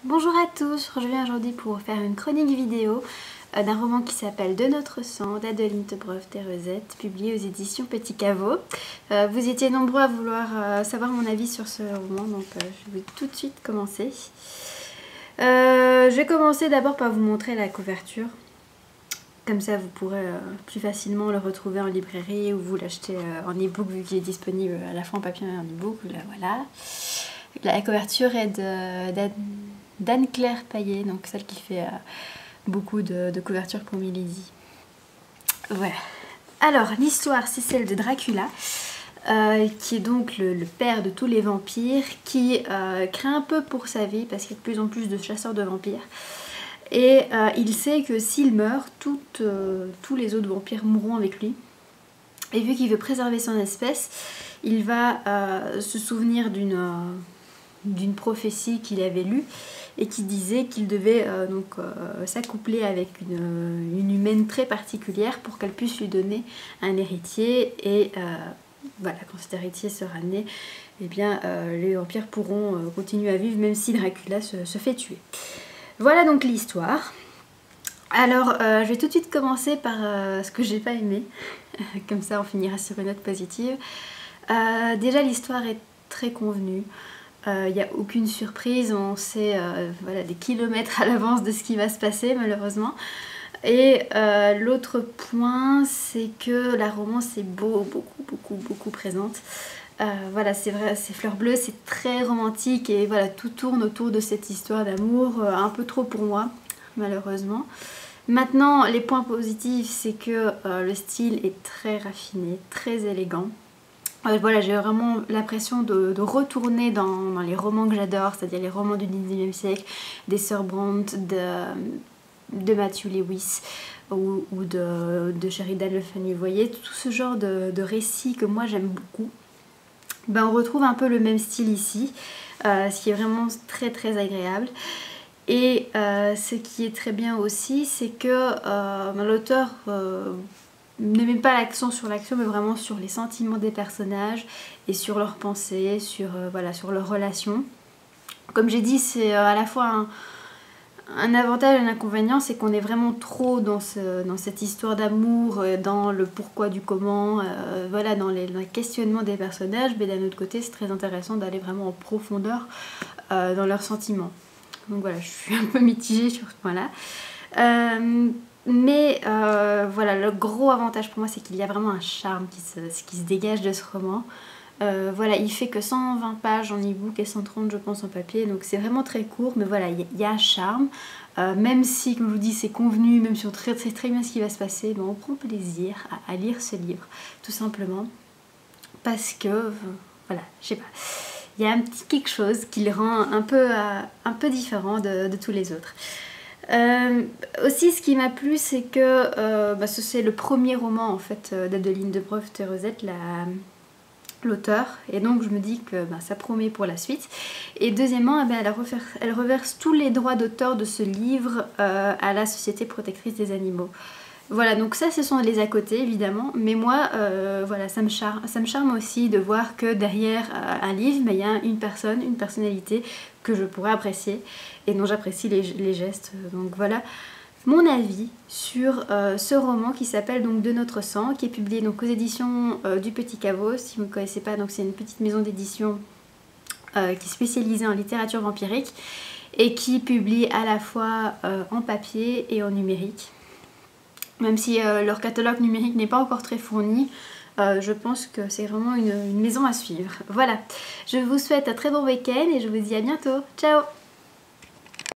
Bonjour à tous, je reviens aujourd'hui pour faire une chronique vidéo d'un roman qui s'appelle De notre sang d'Adeline Tebroff-Terrezet, publié aux éditions Petit Caveau. Vous étiez nombreux à vouloir savoir mon avis sur ce roman, donc je vais tout de suite commencer. Je vais commencer d'abord par vous montrer la couverture. Comme ça, vous pourrez plus facilement le retrouver en librairie ou vous l'acheter en e-book vu qu'il est disponible à la fois en papier et en e-book. Voilà. La couverture est d'Anne-Claire Payet, donc celle qui fait beaucoup de couvertures pour Milady. Voilà. Alors, l'histoire, c'est celle de Dracula, qui est donc le père de tous les vampires, qui craint un peu pour sa vie parce qu'il y a de plus en plus de chasseurs de vampires. Et il sait que s'il meurt, tous les autres vampires mourront avec lui. Et vu qu'il veut préserver son espèce, il va se souvenir d'une prophétie qu'il avait lue et qui disait qu'il devait s'accoupler avec une humaine très particulière pour qu'elle puisse lui donner un héritier. Et voilà, quand cet héritier sera né, eh bien, les vampires pourront continuer à vivre même si Dracula se fait tuer. Voilà donc l'histoire. Alors, je vais tout de suite commencer par ce que j'ai pas aimé. Comme ça, on finira sur une note positive. Déjà, l'histoire est très convenue. Il n'y a aucune surprise. On sait voilà, des kilomètres à l'avance de ce qui va se passer, malheureusement. Et l'autre point, c'est que la romance est beaucoup présente. Voilà, c'est vrai, c'est Fleur Bleue, c'est très romantique et voilà, tout tourne autour de cette histoire d'amour, un peu trop pour moi, malheureusement. Maintenant, les points positifs, c'est que le style est très raffiné, très élégant. Voilà, j'ai vraiment l'impression de retourner dans les romans que j'adore, c'est-à-dire les romans du 19e siècle, des Sœurs Brontë, de Matthew Lewis ou de Sheridan Le Fanu. Vous voyez, tout ce genre de récits que moi j'aime beaucoup. Ben, on retrouve un peu le même style ici, ce qui est vraiment très agréable. Et ce qui est très bien aussi, c'est que l'auteur ne met pas l'accent sur l'action, mais vraiment sur les sentiments des personnages et sur leurs pensées, voilà, sur leurs relations. Comme j'ai dit, c'est à la fois un avantage et un inconvénient, c'est qu'on est vraiment trop dans cette histoire d'amour, dans le pourquoi du comment, voilà, dans le questionnement des personnages, mais d'un autre côté, c'est très intéressant d'aller vraiment en profondeur dans leurs sentiments. Donc voilà, je suis un peu mitigée sur ce point-là. Voilà, le gros avantage pour moi, c'est qu'il y a vraiment un charme qui se dégage de ce roman. Voilà, il fait que 120 pages en e-book et 130 je pense en papier, donc c'est vraiment très court, mais voilà, il y a un charme. Même si, comme je vous dis, c'est convenu, même si on sait très bien ce qui va se passer, ben on prend plaisir à lire ce livre, tout simplement. Parce que, voilà, je sais pas, il y a un petit quelque chose qui le rend un peu différent de tous les autres. Aussi, ce qui m'a plu, c'est que c'est le premier roman en fait d'Adeline Tebroff-Terrezet, l'auteur, et donc je me dis que ça promet pour la suite. Et deuxièmement, elle reverse tous les droits d'auteur de ce livre à la Société protectrice des animaux. Voilà, donc ça ce sont les à côté évidemment, mais moi voilà, ça me charme aussi de voir que derrière un livre, il y a une personnalité que je pourrais apprécier et dont j'apprécie les gestes. Donc voilà mon avis sur ce roman qui s'appelle donc De notre sang, qui est publié donc aux éditions du Petit Caveau. Si vous ne connaissez pas, donc c'est une petite maison d'édition qui est spécialisée en littérature vampirique et qui publie à la fois en papier et en numérique. Même si leur catalogue numérique n'est pas encore très fourni, je pense que c'est vraiment une maison à suivre. Voilà, je vous souhaite un très bon week-end et je vous dis à bientôt. Ciao!